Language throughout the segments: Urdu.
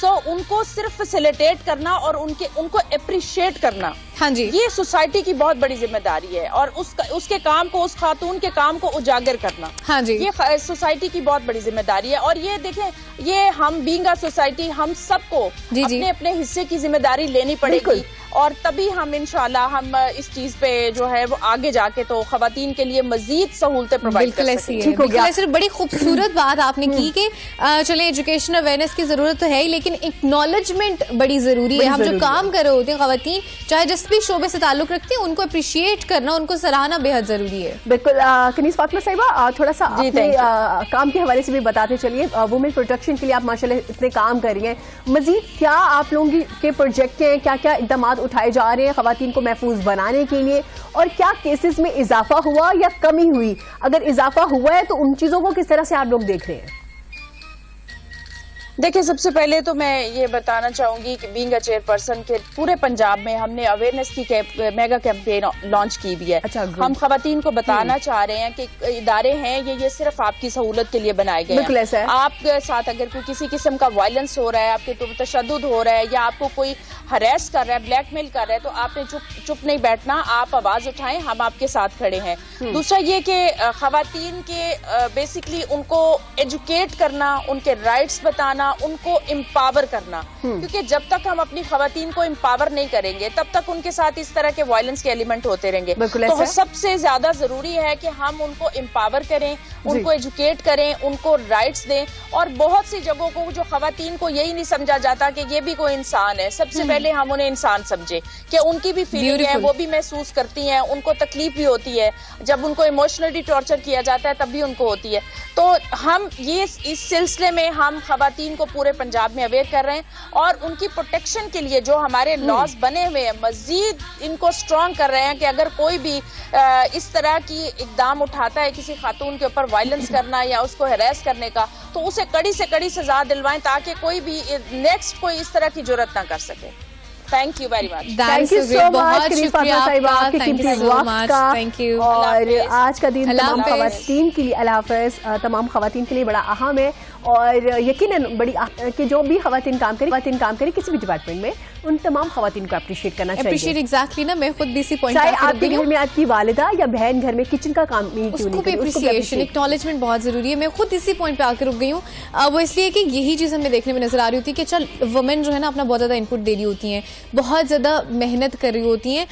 سو ان کو صرف فیسیلیٹیٹ کرنا اور ان کو اپریشیٹ کرنا, ہاں جی, یہ سوسائٹی کی بہت بڑی ذمہ داری ہے. اور اس کے کام کو, اس خاتون کے کام کو اجاگر کرنا, ہاں جی, یہ سوسائٹی کی بہت بڑی ذمہ داری ہے. اور یہ دیکھیں, یہ ہم بینگ اے سوسائٹی, ہم سب کو اپنے اپنے حصے کی ذمہ داری لینی پڑے گی, اور تبھی ہم انشاءاللہ ہم اس چیز پہ جو ہے وہ آگے جا کے تو خواتین کے لیے مزید سہولتیں پرووائڈ کر سکیں گے. بالکل ایسے بڑی خوبصورت بات آپ نے کی کہ چلیں ایجوکیشن اویئرنیس کی ضرورت تو ہے ہی, لیکن اکنالجمنٹ بڑی ضروری ہے. ہم جو کام کر رہے ہوتے ہیں خواتین, چاہے جس بھی شعبے سے تعلق رکھتے ہیں, ان کو اپریشیٹ کرنا, ان کو سراہنا بے حد ضروری ہے. بالکل. کنیز فاطمہ صاحبہ, تھوڑا سا اپنے کام کے حوالے سے بھی بتاتے چلیے. وومن پروٹیکشن کے لیے آپ ماشاءاللہ اتنے کام کر رہی ہیں, مزید کیا آپ لوگوں کے پروجیکٹ ہیں, کیا کیا اقدامات اٹھائے جا رہے ہیں خواتین کو محفوظ بنانے کے لیے, اور کیا کیسز میں اضافہ ہوا یا کمی ہوئی؟ اگر اضافہ ہوا ہے تو ان چیزوں کو کس طرح سے آپ لوگ دیکھ رہے ہیں؟ دیکھیں, سب سے پہلے تو میں یہ بتانا چاہوں گی کہ بینگ اے چیئر پرسن کے پورے پنجاب میں ہم نے اویئرنیس کی میگا کیمپین لانچ کی بھی ہے. ہم خواتین کو بتانا چاہ رہے ہیں کہ ادارے ہیں یہ صرف آپ کی سہولت کے لیے بنائے گئے ہیں. آپ کے ساتھ اگر کوئی کسی قسم کا وائلنس ہو رہا ہے, آپ کے تشدد ہو رہا ہے, یا آپ کو کوئی ہریس کر رہا ہے, بلیک میل کر رہا ہے, تو آپ نے چپ نہیں بیٹھنا, آپ آواز اٹھائیں, ہم آپ کے ساتھ کھڑے ہیں. دوسرا یہ کہ خواتین کے بیسکلی ان کو ایجوکیٹ کرنا, ان کے رائٹس بتانا, ان کو امپاور کرنا, کیونکہ جب تک ہم اپنی خواتین کو امپاور نہیں کریں گے تب تک ان کے ساتھ اس طرح کے وائلنس کے ایلیمنٹ ہوتے رہیں گے. تو سب سے زیادہ ضروری ہے کہ ہم ان کو امپاور کریں, ان کو ایجوکیٹ کریں, ان کو رائٹس دیں. اور بہت سی جگہوں کو جو خواتین کو یہی نہیں سمجھا جاتا کہ یہ بھی کوئی انسان ہے, سب سے پہلے ہم انہیں انسان سمجھے کہ ان کی بھی فیلنگ ہے, وہ بھی محسوس کرتی ہیں, ان کو تکلیف بھی ہوتی ہے, جب ان کو ایموشنلی ٹارچر کیا جاتا ہے تب بھی ان کو ہوتی ہے. تو ہم یہ اس سلسلے میں ہم خواتین کو پورے پنجاب میں اویئر کر رہے ہیں, اور ان کی پروٹیکشن کے لیے جو ہمارے لاز بنے ہوئے ہیں مزید ان کو اسٹرانگ کر رہے ہیں کہ اگر کوئی بھی اس طرح کی اقدام اٹھاتا ہے کسی خاتون کے اوپر وائلنس کرنا یا اس کو ہراس کرنے کا, تو اسے کڑی سے کڑی سزا دلوائیں تاکہ کوئی بھی نیکسٹ کوئی اس طرح کی جرات نہ کر سکے. Thank you very much. Thank you so much Kaneez Fatima صاحبہ آپ کے قیمتی وقت کا, اور آج کا دن تمام خواتین کے لیے, اللہ حافظ, تمام خواتین کے لیے بڑا اہم ہے. اور یقیناً بڑی کہ جو بھی خواتین کام کریں کسی بھی ڈپارٹمنٹ میں, ان تمام خواتین کو اپریشیٹ کرنا چاہیے. اپریشیٹ ایگزیکٹلی نا, میں خود بھی اسی پوائنٹ چاہے آپ کے گھر میں آپ کی والدہ یا بہن گھر میں کچن کا کام نہیں کیوں نہیں کرے, اپریشیشن, اکنالجمنٹ بہت ضروری ہے. میں خود اسی پوائنٹ پہ آ کر رک گئی ہوں. وہ اس لیے کہ یہی چیز ہمیں دیکھنے میں نظر آ رہی ہوتی ہے کہ چل وومن جو ہے نا اپنا بہت زیادہ انپٹ دے رہی ہوتی ہیں, بہت زیادہ محنت کر رہی ہوتی ہیں.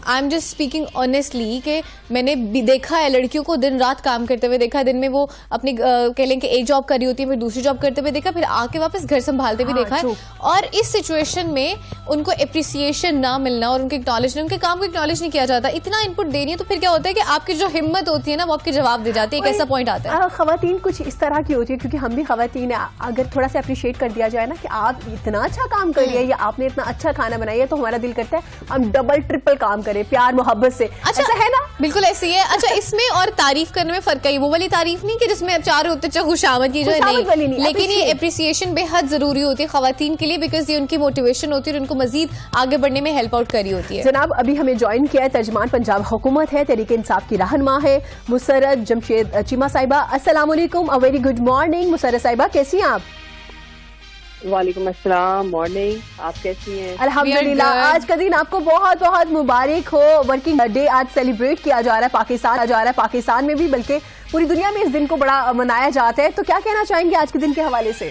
I am just speaking honestly کہ میں نے دیکھا ہے لڑکیوں کو دن رات کام کرتے ہوئے دیکھا, دن میں وہ اپنی کہہ لیں کہ ایک جاب کر رہی ہوتی ہے, پھر دوسری جاب کرتے ہوئے دیکھا, پھر آ کے واپس گھر سنبھالتے ہوئے دیکھا ہے. اور اس سچویشن میں ان کو اپریسیشن نہ ملنا اور ان کے اکنالجمنٹ, ان کے کام کو اکنالج نہیں کیا جاتا, اتنا انپٹ دے رہی ہے, تو پھر کیا ہوتا ہے کہ آپ کی جو ہمت ہوتی ہے نا وہ آپ کے جواب دے جاتی ہے. ایک ایسا پوائنٹ آتا ہے خواتین کچھ اس طرح کی ہوتی ہے, کیونکہ ہم بھی خواتین ہیں, اگر تھوڑا سا اپریشیٹ کر دیا جائے نا کہ آپ اتنا اچھا کام کر رہی ہے یا آپ نے اتنا اچھا کھانا بنایا ہے, تو ہمارا دل کرتا ہے ہم ڈبل ٹرپل کام کریں پیار محبت سے. اچھا ہے نا, بالکل ایسے ہی ہے. اچھا اس میں اور تعریف کرنے میں فرق ہے, وہ والی تعریف نہیں کہ جس میں چار ہوتے خوش آمد کی جو ہے, نہیں, لیکن یہ اپریسیشن بے حد ضروری ہوتی ہے خواتین کے لیے, بیکاز یہ ان کی موٹیویشن ہوتی ہے اور ان کو مزید آگے بڑھنے میں ہیلپ آؤٹ کری ہوتی ہے. جناب ابھی ہمیں جوائن کیا ہے ترجمان پنجاب حکومت ہے, تحریک انصاف کی رہنما ہے مسرت جمشید چیمہ صاحبہ. السلام علیکم, ا ویری گڈ مارننگ مسرت صاحبہ, کیسی ہیں آپ؟ وعلیکم السلام, مارننگ, آپ کیسی ہیں؟ الحمدللہ. آج کا دن آپ کو بہت بہت مبارک ہو. ورکنگ ڈے آج سیلیبریٹ کیا جا رہا ہے پاکستان میں بھی, بلکہ پوری دنیا میں اس دن کو بڑا منایا جاتا ہے. تو کیا کہنا چاہیں گے آج کے دن کے حوالے سے؟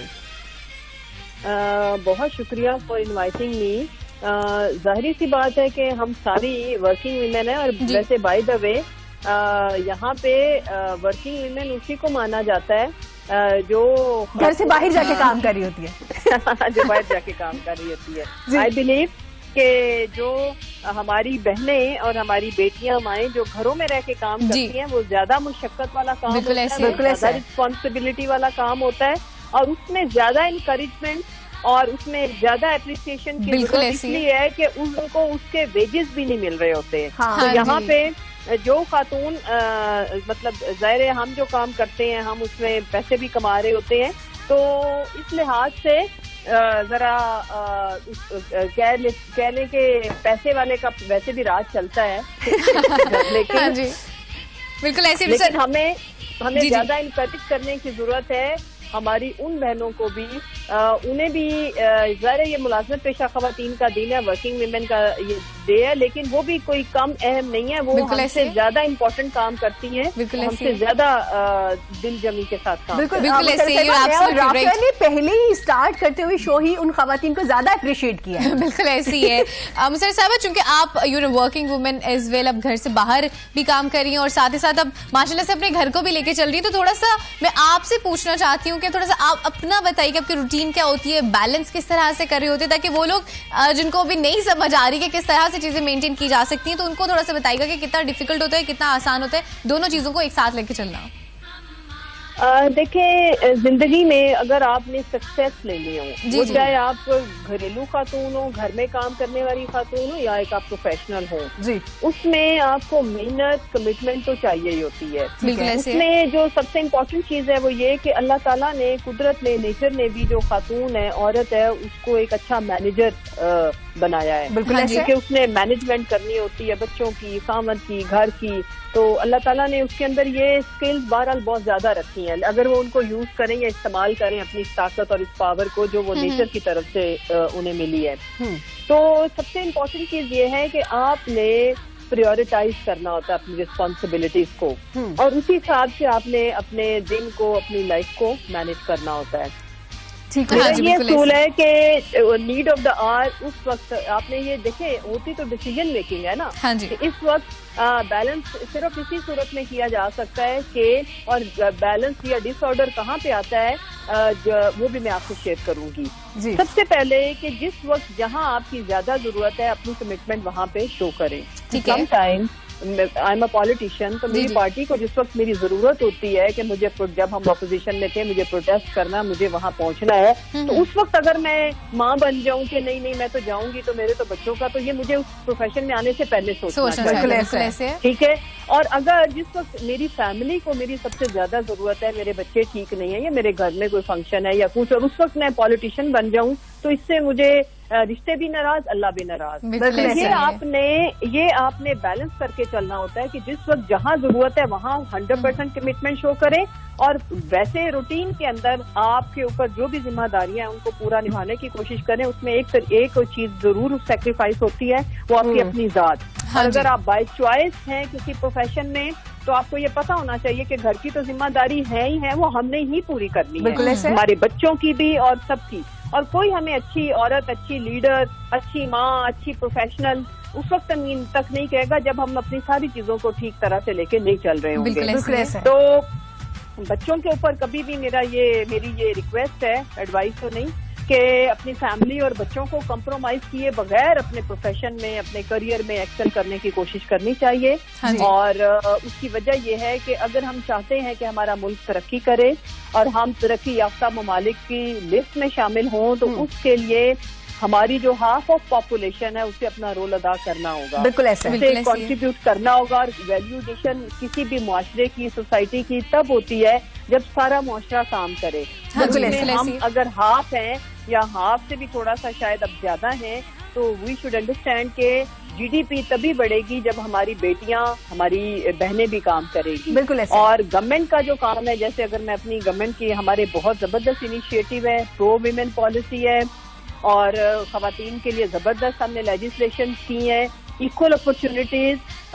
بہت شکریہ فار انوائٹنگ می. ظاہری سی بات ہے کہ ہم ساری ورکنگ ویمن ہیں, اور ویسے بائی دا وے یہاں پہ ورکنگ ویمن اسی کو مانا جاتا ہے جو گھر سے باہر جا کے کام کر رہی ہوتی ہے, جو باہر جا کے کام کر رہی ہوتی ہے. آئی بلیو کہ جو ہماری بہنیں اور ہماری بیٹیاں مائیں جو گھروں میں رہ کے کام کرتی ہیں, وہ زیادہ مشقت والا کام ہوتا ہے, زیادہ رسپانسبلٹی والا کام ہوتا ہے, اور اس میں زیادہ انکریجمنٹ اور اس میں زیادہ اپریسیشن کی ضرورت اس لیے ہے کہ ان کو اس کے ویجز بھی نہیں مل رہے ہوتے ہیں. تو یہاں پہ جو خاتون مطلب ظاہر ہے ہم جو کام کرتے ہیں ہم اس میں پیسے بھی کما رہے ہوتے ہیں, تو اس لحاظ سے ذرا کہہ لیں کہ پیسے والے کا ویسے بھی راج چلتا ہے, لیکن بالکل ایسے ہمیں زیادہ انکریج کرنے کی ضرورت ہے ہماری ان بہنوں کو بھی انہیں بھی ظاہر یہ ملازمت پیشہ خواتین کا دن ہے, ورکنگ ویمن کا یہ ڈے ہے, لیکن وہ بھی کوئی کم اہم نہیں ہے, وہ ہم سے زیادہ امپورٹنٹ کام کرتی ہیں, ہم سے زیادہ دل جمی کے ساتھ کام نے پہلے ہی اسٹارٹ کرتے ہوئے شو ہی ان خواتین کو زیادہ اپریشیٹ کیا ہے. بالکل ایسی ہے مسرت صاحبہ, چونکہ آپ ورکنگ وومن ایز ویل, اب گھر سے باہر بھی کام کر رہی ہیں اور ساتھ ہی ساتھ اب ماشاءاللہ سے اپنے گھر کو بھی لے کے چل رہی ہیں, تو تھوڑا سا میں آپ سے پوچھنا چاہتی ہوں کہ تھوڑا سا آپ اپنا بتائیے کہ آپ کی روٹین کیا ہوتی ہے, بیلنس کس طرح سے کر رہے ہوتے ہیں, تاکہ وہ لوگ جن کو ابھی نہیں سمجھ آ رہی کہ کس طرح سے چیزیں مینٹین کی جا سکتی ہیں, تو ان کو تھوڑا سا بتائیے گا کہ کتنا ڈیفیکلٹ ہوتا ہے, کتنا آسان ہوتا ہے دونوں چیزوں کو ایک ساتھ لے کے چلنا. دیکھیں, زندگی میں اگر آپ نے سکسیس لے لی ہو, چاہے آپ گھریلو خاتون ہو, گھر میں کام کرنے والی خاتون ہو, یا ایک آپ پروفیشنل ہو, اس میں آپ کو محنت, کمٹمنٹ تو چاہیے ہی ہوتی ہے. اس میں جو سب سے امپورٹنٹ چیز ہے وہ یہ کہ اللہ تعالیٰ نے, قدرت نے, نیچر نے بھی جو خاتون ہے, عورت ہے, اس کو ایک اچھا مینیجر بنایا ہے, کیونکہ اس نے مینجمنٹ کرنی ہوتی ہے بچوں کی, خاوند کی, گھر کی, تو اللہ تعالیٰ نے اس کے اندر یہ اسکلز بہرحال بہت زیادہ رکھی ہیں. اگر وہ ان کو یوز کریں یا استعمال کریں اپنی اس طاقت اور اس پاور کو جو وہ نیچر کی طرف سے انہیں ملی ہے, تو سب سے امپورٹنٹ چیز یہ ہے کہ آپ نے پریورٹائز کرنا ہوتا ہے اپنی رسپانسبلٹیز کو, اور اسی حساب سے آپ نے اپنے دن کو, اپنی لائف کو مینج کرنا ہوتا ہے. یہ اصول ہے کہ نیڈ آف دا آر, اس وقت آپ نے یہ دیکھے ہوتی تو ڈیسیجن میکنگ ہے نا, اس وقت بیلنس صرف اسی صورت میں کیا جا سکتا ہے کہ, اور بیلنس یا ڈس آرڈر کہاں پہ آتا ہے وہ بھی میں آپ سے شیئر کروں گی. سب سے پہلے کہ جس وقت جہاں آپ کی زیادہ ضرورت ہے اپنی کمٹمنٹ وہاں پہ شو کریں. Some time I am a politician, تو میری پارٹی کو جس وقت میری ضرورت ہوتی ہے کہ مجھے, جب ہم اپوزیشن میں تھے, مجھے پروٹیسٹ کرنا, مجھے وہاں پہنچنا ہے, تو اس وقت اگر میں ماں بن جاؤں کہ نہیں میں تو جاؤں گی, تو میرے تو بچوں کا, تو یہ مجھے اس پروفیشن میں آنے سے پہلے سوچنا چاہیے, ٹھیک ہے. اور اگر جس وقت میری فیملی کو میری سب سے زیادہ ضرورت ہے, میرے بچے ٹھیک نہیں ہیں یا میرے گھر میں کوئی فنکشن ہے یا کچھ, اور اس وقت میں پالیٹیشین بن جاؤں, تو اس سے مجھے رشتے بھی ناراض, اللہ بھی ناراض. یہ آپ نے بیلنس کر کے چلنا ہوتا ہے کہ جس وقت جہاں ضرورت ہے وہاں 100% کمٹمنٹ شو کریں, اور ویسے روٹین کے اندر آپ کے اوپر جو بھی ذمہ داریاں ہیں ان کو پورا نبھانے کی کوشش کریں. اس میں ایک چیز ضرور سیکریفائس ہوتی ہے, وہ آپ کی اپنی ذات. اگر آپ بائی چوائس ہیں کسی پروفیشن میں, تو آپ کو یہ پتا ہونا چاہیے کہ گھر کی تو ذمہ داری ہے ہی ہے, وہ ہم نے ہی پوری کرنی ہے, ہمارے بچوں کی بھی اور سب کی. اور کوئی ہمیں اچھی عورت, اچھی لیڈر, اچھی ماں, اچھی پروفیشنل اس وقت تک نہیں کہے گا جب ہم اپنی ساری چیزوں کو ٹھیک طرح سے لے کے نہیں چل رہے ہوں گے. تو بچوں کے اوپر کبھی بھی میری یہ ریکویسٹ ہے, ایڈوائس تو نہیں, کہ اپنی فیملی اور بچوں کو کمپرومائز کیے بغیر اپنے پروفیشن میں, اپنے کریئر میں ایکسل کرنے کی کوشش کرنی چاہیے. اور اس کی وجہ یہ ہے کہ اگر ہم چاہتے ہیں کہ ہمارا ملک ترقی کرے اور ہم ترقی یافتہ ممالک کی لسٹ میں شامل ہوں, تو اس کے لیے ہماری جو ہاف آف پاپولیشن ہے اسے اپنا رول ادا کرنا ہوگا, اسے کنٹریبیوٹ کرنا ہوگا. اور ویلیویشن کسی بھی معاشرے کی, سوسائٹی کی تب ہوتی ہے جب سارا معاشرہ کام کرے. ہم اگر ہاف ہیں یا ہاف سے بھی تھوڑا سا شاید اب زیادہ ہیں, تو وی شوڈ انڈرسٹینڈ کہ جی ڈی پی تبھی بڑھے گی جب ہماری بیٹیاں, ہماری بہنیں بھی کام کرے گی. اور گورنمنٹ کا جو کام ہے, جیسے اگر میں اپنی گورنمنٹ کی, ہمارے بہت زبردست انیشیٹو ہے, پرو ویمن پالیسی ہے, اور خواتین کے لیے زبردست ہم نے لیجسلیشن کی ہیں, ایکول اپرچونٹیز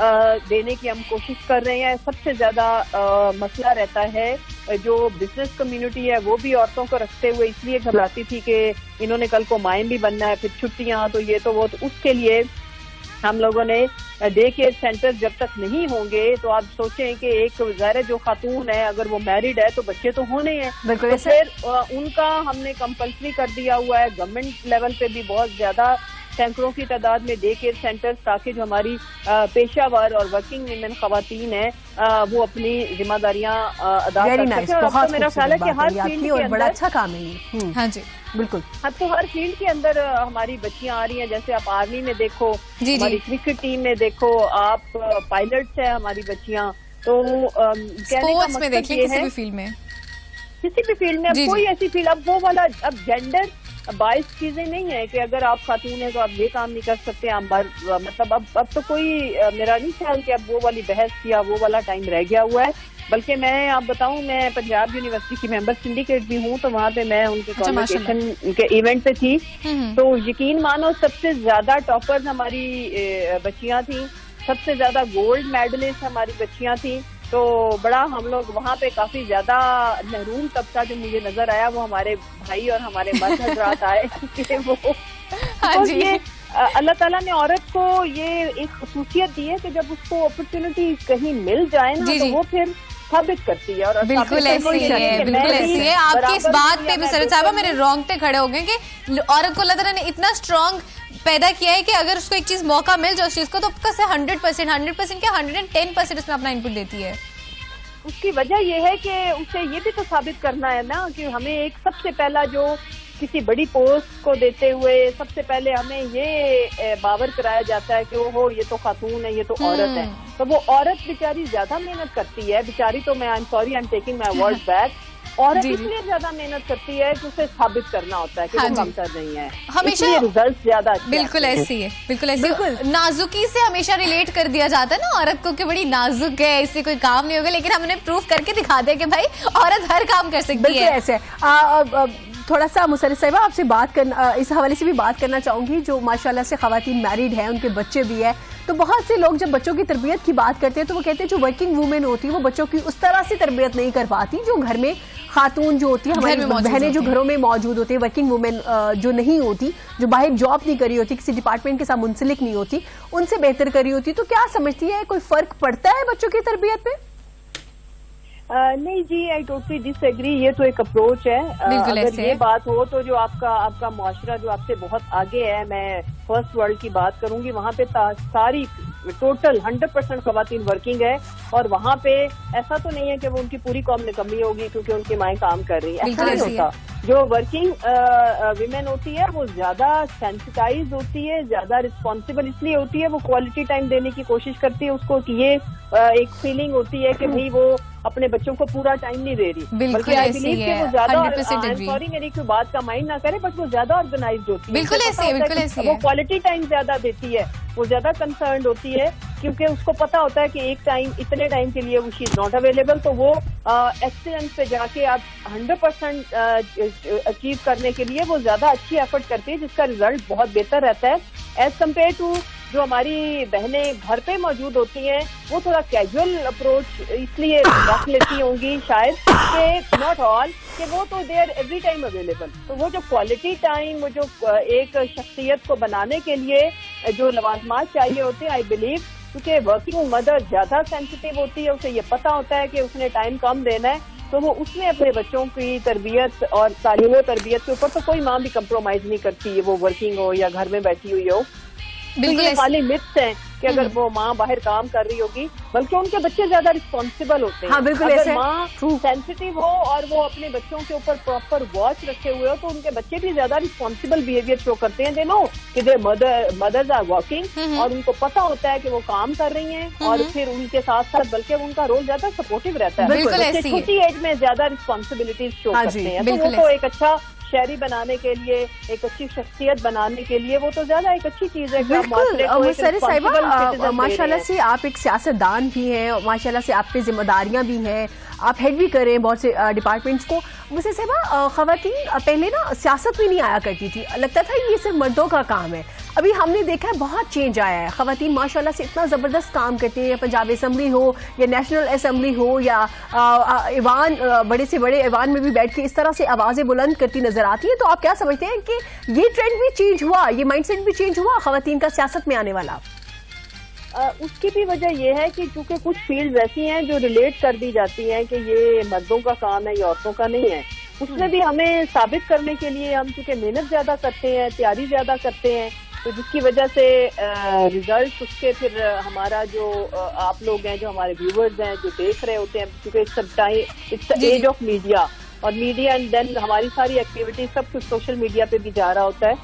دینے کی ہم کوشش کر رہے ہیں. سب سے زیادہ مسئلہ رہتا ہے جو بزنس کمیونٹی ہے, وہ بھی عورتوں کو رکھتے ہوئے اس لیے گھبراتی تھی کہ انہوں نے کل کو مائیں بھی بننا ہے, پھر چھٹیاں, تو یہ تو وہ, تو اس کے لیے ہم لوگوں نے ڈے کیئر سینٹر جب تک نہیں ہوں گے, تو آپ سوچیں کہ ایک ظاہر جو خاتون ہے اگر وہ میرڈ ہے تو بچے تو ہونے ہیں, تو پھر ان کا ہم نے کمپلسری کر دیا ہوا ہے. گورنمنٹ لیول پہ بھی بہت زیادہ سینکڑوں کی تعداد میں ڈے کیئر سینٹر, تاکہ جو ہماری پیشہ ور اور ورکنگ ویمن خواتین ہیں وہ اپنی ذمہ داریاں ادا کر سکیں. اور میرا خیال ہے کہ ہر فیلڈ کے اندر بڑا اچھا کام ہے. ہاں جی بالکل, اب تو ہر فیلڈ کے اندر ہماری بچیاں آ رہی ہیں. جیسے آپ آرمی میں دیکھو, ہماری کرکٹ ٹیم میں دیکھو, آپ پائلٹس ہیں ہماری بچیاں, تو اسپورٹس میں دیکھیں, کسی بھی فیلڈ میں اب کوئی ایسی فیلڈ, اب وہ والا, اب جینڈر باعث چیزیں نہیں ہیں کہ اگر آپ خاتون ہیں تو آپ یہ کام نہیں کر سکتے. مطلب اب تو کوئی میرا نہیں خیال کہ اب وہ والی بحث یا وہ والا ٹائم رہ گیا ہوا ہے. بلکہ میں آپ بتاؤں, میں پنجاب یونیورسٹی کی ممبر سنڈیکیٹ بھی ہوں, تو وہاں پہ میں ان کے کانوکیشن کے ایونٹ پہ تھی. تو یقین مانو سب سے زیادہ ٹاپرز ہماری بچیاں تھیں, سب سے زیادہ گولڈ میڈلسٹ ہماری بچیاں تھیں. تو بڑا ہم لوگ وہاں پہ کافی زیادہ محروم طبقہ جو مجھے نظر آیا وہ ہمارے بھائی اور ہمارے مرد حضرات آئے کہ وہ اللہ تعالیٰ نے عورت کو یہ ایک خصوصیت دی ہے کہ جب اس کو اپرچونٹی کہیں مل جائے نا تو وہ پھر ثابت کرتی ہے. اور بالکل ایسی ہے, بالکل ایسی ہے. آپ کی اس بات پہ مسرت صاحبہ میرے رونگٹے کھڑے ہو گئے کہ عورت کو اللہ تعالیٰ نے اتنا اسٹرانگ پیدا کیا ہے کہ اگر اس کو ایک چیز موقع مل جائے اس چیز کو تو کیسے 100% کیا 110% اس میں اپنا انپٹ دیتی ہے. اس کی وجہ یہ ہے کہ اسے یہ بھی تو ثابت کرنا ہے نا کہ ہمیں ایک سب سے پہلا جو کسی بڑی پوسٹ کو دیتے ہوئے سب سے پہلے ہمیں یہ باور کرایا جاتا ہے کہ وہ یہ تو خاتون ہے, یہ تو عورت ہے. تو وہ عورت بیچاری زیادہ محنت کرتی ہے, بیچاری تو میں I am taking my word back. عورت اس لیے زیادہ محنت کرتی ہے کہ اسے ثابت کرنا ہوتا ہے کہ وہ کمتر نہیں ہے, ہمیشہ ریزلٹ زیادہ. بالکل ایسی ہے, بالکل ایسی ہے. نازکی سے ہمیشہ ریلیٹ کر دیا جاتا ہے نا عورت کو کہ بڑی نازک ہے, اس سے کوئی کام نہیں ہوگا, لیکن ہم نے پروف کر کے دکھا دیا کہ بھائی عورت ہر کام کر سکتی ہے. ایسے تھوڑا سا مسرت صاحبہ آپ سے بات کرنا, اس حوالے سے بھی بات کرنا چاہوں گی. جو ماشاءاللہ سے خواتین میریڈ ہیں, ان کے بچے بھی ہیں, تو بہت سے لوگ جب بچوں کی تربیت کی بات کرتے ہیں تو وہ کہتے ہیں جو ورکنگ وومن ہوتی ہے وہ بچوں کی اس طرح سے تربیت نہیں کر پاتی جو گھر میں خاتون جو ہوتی ہے, ہماری بہنیں جو گھروں میں موجود ہوتی ہیں, ورکنگ وومن جو نہیں ہوتی, جو باہر جاب نہیں کری ہوتی, کسی ڈپارٹمنٹ کے ساتھ منسلک نہیں ہوتی, ان سے بہتر کری ہوتی. تو کیا سمجھتی ہے کوئی فرق پڑتا ہے بچوں کی تربیت میں؟ نہیں جی, آئی ٹوٹلی ڈس ایگری. یہ تو ایک اپروچ ہے. اگر یہ بات ہو تو جو آپ کا معاشرہ جو آپ سے بہت آگے ہے, میں فرسٹ ورلڈ کی بات کروں گی, وہاں پہ ساری ٹوٹل 100% خواتین ورکنگ ہے, اور وہاں پہ ایسا تو نہیں ہے کہ وہ ان کی پوری قوم نکمی ہوگی کیونکہ ان کی مائیں کام کر رہی ہے. ایسا نہیں ہوتا. جو ورکنگ ویمن ہوتی ہے وہ زیادہ سینسٹائز ہوتی ہے, زیادہ رسپانسبل اس لیے ہوتی ہے, وہ کوالٹی ٹائم دینے کی کوشش کرتی ہے. اس کو یہ ایک فیلنگ ہوتی ہے کہ بھائی وہ اپنے بچوں کو پورا ٹائم نہیں دے رہی, بلکہ آئی بلیو کہ وہ زیادہ, سوری میری کوئی بات کا مائنڈ نہ کرے, بٹ وہ زیادہ آرگنائزڈ ہوتی ہے. بالکل ایسی ہے, بالکل ایسی ہے. وہ کوالٹی ٹائم زیادہ دیتی ہے, وہ زیادہ کنسرنڈ ہوتی ہے کیونکہ اس کو پتا ہوتا ہے کہ ایک ٹائم اتنے ٹائم کے لیے وہ شی از ناٹ اویلیبل. تو وہ ایکسیلنس پہ جا کے آپ 100% اچیو کرنے کے لیے وہ زیادہ اچھی ایفرٹ کرتی ہے, جس کا ریزلٹ بہت بہتر رہتا ہے ایز کمپیئر ٹو جو ہماری بہنیں گھر پہ موجود ہوتی ہیں. وہ تھوڑا کیجول اپروچ اس لیے رکھ لیتی ہوں گی شاید کہ ناٹ آل, کہ وہ تو they are every time available. تو وہ جو کوالٹی ٹائم, وہ جو ایک شخصیت کو بنانے کے لیے جو لوازمات چاہیے ہوتے ہیں, آئی بلیو کیونکہ ورکنگ مدر زیادہ سینسیٹیو ہوتی ہے, اسے یہ پتا ہوتا ہے کہ اس نے ٹائم کم دینا ہے, تو وہ اس میں اپنے بچوں کی تربیت اور تعلیم و تربیت کے اوپر تو کوئی ماں بھی کمپرومائز نہیں کرتی ہے, وہ ورکنگ ہو یا گھر میں بیٹھی ہوئی ہو. بالکل خالی متس ہیں کہ اگر وہ ماں باہر کام کر رہی ہوگی, بلکہ ان کے بچے زیادہ رسپانسبل ہوتے ہیں. اگر ماں سینسیٹیو ہو اور وہ اپنے بچوں کے اوپر پراپر واچ رکھے ہوئے ہو تو ان کے بچے بھی زیادہ رسپانسبل بہیویئر شو کرتے ہیں. دے نو کہ دے مدرز آر ورکنگ, اور ان کو پتا ہوتا ہے کہ وہ کام کر رہی ہیں, اور پھر ان کے ساتھ ساتھ بلکہ ان کا رول زیادہ سپورٹو رہتا ہے. چھوٹی ایج میں زیادہ رسپانسبلٹیز شو کرتے ہیں. تو وہ تو ایک اچھا شہری بنانے کے لیے, ایک اچھی شخصیت بنانے کے لیے وہ تو زیادہ ایک اچھی چیز ہے. مسرت صاحبہ ماشاءاللہ سے آپ ایک سیاستدان بھی ہیں, ماشاءاللہ سے آپ پہ ذمہ داریاں بھی ہیں, آپ ہیڈ بھی کریں بہت سے ڈپارٹمنٹس کو. مسرت صاحبہ خواتین پہلے نا سیاست میں نہیں آیا کرتی تھی, لگتا تھا یہ صرف مردوں کا کام ہے. ابھی ہم نے دیکھا ہے بہت چینج آیا ہے, خواتین ماشاءاللہ سے اتنا زبردست کام کرتی ہیں, یا پنجاب اسمبلی ہو یا نیشنل اسمبلی ہو یا ایوان, بڑے سے بڑے ایوان میں بھی بیٹھ کے اس طرح سے آوازیں بلند کرتی نظر آتی ہیں. تو آپ کیا سمجھتے ہیں کہ یہ ٹرینڈ بھی چینج ہوا, یہ مائنڈ سیٹ بھی چینج ہوا خواتین کا سیاست میں آنے والا؟ اس کی بھی وجہ یہ ہے کہ چونکہ کچھ فیلڈز ایسی ہیں جو ریلیٹ کر دی جاتی ہیں کہ یہ مردوں کا کام ہے, یہ عورتوں کا نہیں ہے. اس میں بھی ہمیں ثابت کرنے کے لیے ہم چونکہ محنت زیادہ کرتے ہیں, تیاری زیادہ کرتے ہیں, تو جس کی وجہ سے ریزلٹ اس کے پھر ہمارا جو آپ لوگ ہیں, جو ہمارے ویورز ہیں, جو دیکھ رہے ہوتے ہیں, کیونکہ اٹس ایج آف میڈیا, اور میڈیا اینڈ دین ہماری ساری ایکٹیویٹی سب کچھ سوشل میڈیا پہ بھی جا رہا ہوتا ہے.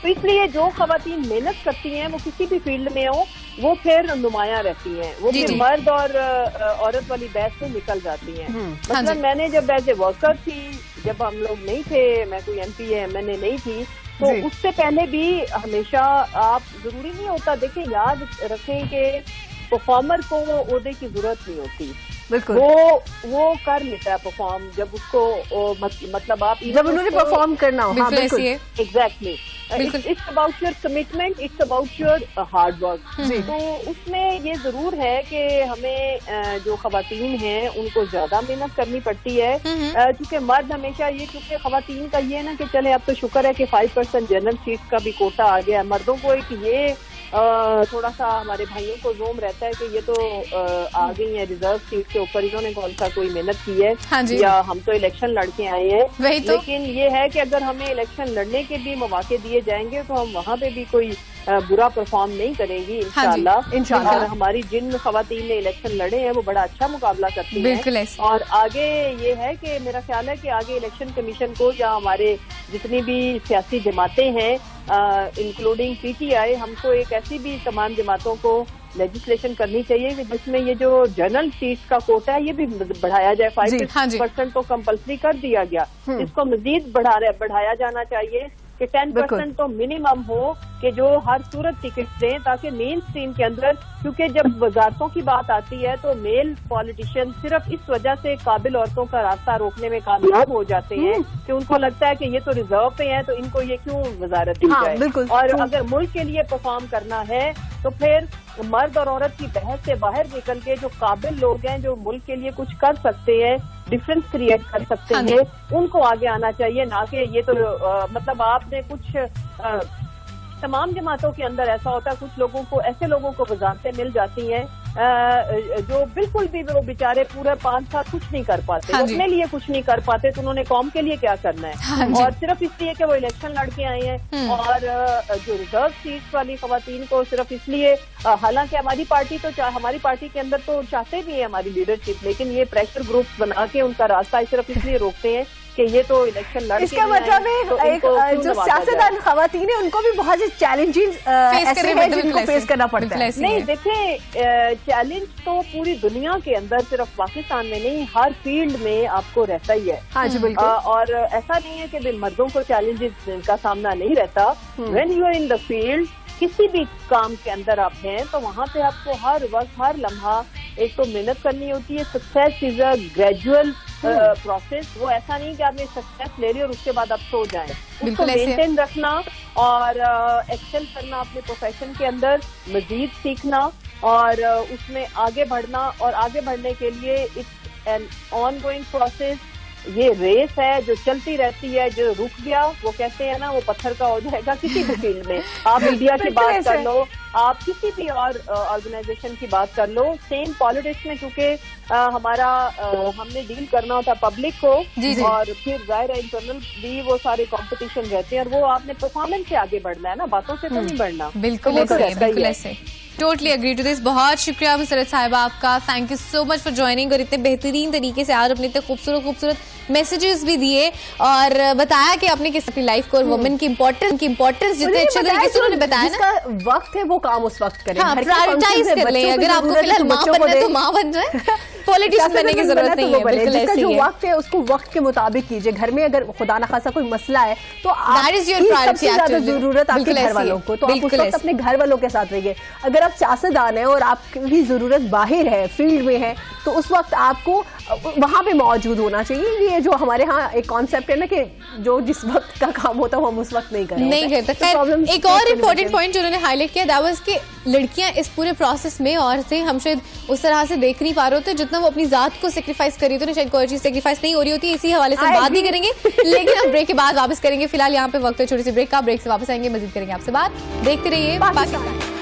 تو اس لیے جو خواتین محنت کرتی ہیں وہ کسی بھی فیلڈ میں ہو وہ پھر نمایاں رہتی ہیں, وہ پھر مرد اور عورت والی بحث سے نکل جاتی ہیں. مثلا میں نے جب ایز اے ورکر تھی جب ہم لوگ نہیں تھے، میں کوئی MP یا MNA نہیں تھی، تو اس سے پہلے بھی ہمیشہ آپ ضروری نہیں ہوتا، دیکھیں یاد رکھیں کہ پرفارمر کو وہ عہدے کی ضرورت نہیں ہوتی، بالکل وہ کر لیتا ہے پرفارم جب اس کو مطلب آپ جب انہوں نے پرفارم کرنا ہو. بالکل ایسی ہے. Exactly. It's about your commitment, it's about your hard work. تو اس میں یہ ضرور ہے کہ ہمیں جو خواتین ہیں ان کو زیادہ محنت کرنی پڑتی ہے، کیونکہ مرد ہمیشہ یہ، کیونکہ خواتین کا یہ ہے نا کہ چلے اب تو شکر ہے کہ 5% جنرل سیٹ کا بھی کوٹا آ گیا ہے. مردوں کو ایک یہ تھوڑا سا ہمارے بھائیوں کو زوم رہتا ہے کہ یہ تو آ گئی ہیں ریزرو سیٹ کے اوپر، انہوں نے کون سا کوئی محنت کی ہے، یا ہم تو الیکشن لڑ کے آئے ہیں. لیکن یہ ہے کہ اگر ہمیں الیکشن لڑنے کے بھی مواقع دیے جائیں گے تو ہم وہاں پہ بھی کوئی برا پرفارم نہیں کریں گی انشاءاللہ. اور ہماری جن خواتین نے الیکشن لڑے ہیں وہ بڑا اچھا مقابلہ کرتی ہیں. اور آگے یہ ہے کہ میرا خیال ہے کہ آگے الیکشن کمیشن کو یا ہمارے جتنی بھی سیاسی جماعتیں ہیں انکلوڈنگ PTI، ہم کو ایک ایسی بھی تمام جماعتوں کو لیجسلیشن کرنی چاہیے کہ جس میں یہ جو جنرل سیٹ کا کوٹا ہے یہ بھی بڑھایا جائے. 5% تو کمپلسری کر دیا گیا، اس کو مزید بڑھایا جانا چاہیے کہ 10% تو منیمم ہو کہ جو ہر صورت ٹکٹ دیں، تاکہ مین اسٹریم کے اندر، کیونکہ جب وزارتوں کی بات آتی ہے تو میل پالیٹیشین صرف اس وجہ سے قابل عورتوں کا راستہ روکنے میں کامیاب ہو جاتے ہیں کہ ان کو لگتا ہے کہ یہ تو ریزرو پہ ہیں تو ان کو یہ کیوں وزارت دی جائے. اور اگر ملک کے لیے پرفارم کرنا ہے تو پھر مرد اور عورت کی بحث سے باہر نکل کے جو قابل لوگ ہیں، جو ملک کے لیے کچھ کر سکتے ہیں، ڈفرینس کریٹ کر سکتے ہیں، ان کو آگے آنا چاہیے. نہ کہ یہ تو مطلب آپ نے کچھ تمام جماعتوں کے اندر ایسا ہوتا ہے، کچھ لوگوں کو، ایسے لوگوں کو وزارتیں مل جاتی ہیں جو بالکل بھی وہ بیچارے پورے 5 سال کچھ نہیں کر پاتے، اپنے لیے کچھ نہیں کر پاتے، تو انہوں نے قوم کے لیے کیا کرنا ہے. اور صرف اس لیے کہ وہ الیکشن لڑ کے آئے ہیں. اور جو ریزرو سیٹس والی خواتین کو صرف اس لیے، حالانکہ ہماری پارٹی کے اندر تو چاہتے بھی ہیں ہماری لیڈرشپ، لیکن یہ پریشر گروپ بنا کے ان کا راستہ صرف اس لیے روکتے ہیں کہ یہ تو الیکشن لڑ کے، اس کا مطلب ہے جو سیاستدان خواتین ہیں ان کو بھی بہت سے چیلنجز فیس کرنا پڑتا ہے. نہیں دیکھیں، چیلنج تو پوری دنیا کے اندر صرف پاکستان میں نہیں، ہر فیلڈ میں آپ کو رہتا ہی ہے. اور ایسا نہیں ہے کہ مردوں کو چیلنجز کا سامنا نہیں رہتا. When you are in the field, کسی بھی کام کے اندر آپ ہیں تو وہاں پہ آپ کو ہر وقت، ہر لمحہ ایک تو محنت کرنی ہوتی ہے. Success is a gradual process. وہ ایسا نہیں کہ آپ نے سکسیس لے لی اور اس کے بعد آپ سو جائیں. اس کو مینٹین رکھنا اور ایکسل کرنا اپنے پروفیشن کے اندر، مزید سیکھنا اور اس میں آگے بڑھنا. اور آگے بڑھنے کے لیے it's an ongoing process. یہ ریس ہے جو چلتی رہتی ہے. جو رک گیا وہ کہتے ہیں نا وہ پتھر کا ہو جائے گا کسی بھی فیلڈ میں. آپ میڈیا کی بات کر لو، آپ کسی بھی اور آرگنائزیشن کی بات کر لو، سیم پالیٹکس میں چونکہ ہم نے ڈیل کرنا ہوتا پبلک کو، اور پھر ظاہر ہے انٹرنل بھی وہ سارے کمپٹیشن رہتے ہیں، اور وہ آپ نے پرفارمنس سے آگے بڑھنا ہے نا، باتوں سے تو نہیں بڑھنا. بالکل ایسے. Totally agree to this. بہت شکریہ مسرت صاحبہ آپ کا. Thank you so much for joining, اور اتنے بہترین طریقے سے آج اپنے اتنے خوبصورت میسیجز بھی دیے اور بتایا کہ اپنے اپنی لائف کو اور وومن کی امپورٹنس جتنے اچھے طریقے سے انہوں نے بتایا نا، وقت ہے وہ کام اس وقت کریں، پرائورٹائز کر لیں. اگر آپ کو فی الحال ماں بننا ہے تو ماں بن جائے، پولیٹیشین بننے کی ضرورت نہیں ہے. بالکل جس کا جو وقت ہے اس کو وقت کے مطابق کیجیے. گھر میں اگر خدا نخواستہ کوئی مسئلہ ہے تو سب سے زیادہ ضرورت آپ کے گھر والوں کو، تو آپ اس وقت اپنے گھر والوں کے ساتھ رہیے. اگر آپ سیاستدان ہیں اور آپ کی ضرورت باہر ہے، فیلڈ میں ہے، تو اس وقت آپ کو وہاں پہ موجود ہونا چاہیے. یہ جو ہمارے ہاں ایک کانسیپٹ ہے نا کہ جو جس وقت کا کام ہوتا ہے وہ ہم اس وقت نہیں کرتے. ایک اور امپورٹنٹ پوائنٹ جو انہوں نے ہائی لائٹ کیا دیٹ واز کہ لڑکیاں اس پورے پروسیس میں عورتیں ہم شاید اس طرح سے دیکھ نہیں پا رہے ہوتے جتنا وہ اپنی ذات کو سیکریفائز کر رہی ہوتی ہے. شاید کوئی چیز سیکریفائز نہیں ہو رہی ہوتی. اسی حوالے سے بات بھی کریں گے، لیکن ہم بریک کے بعد واپس کریں گے. فی الحال یہاں پہ وقت ہے چھوٹی سی بریک کا. بریک سے واپس آئیں گے، مزید کریں گے آپ سے بات. دیکھتے رہیے پاکستان.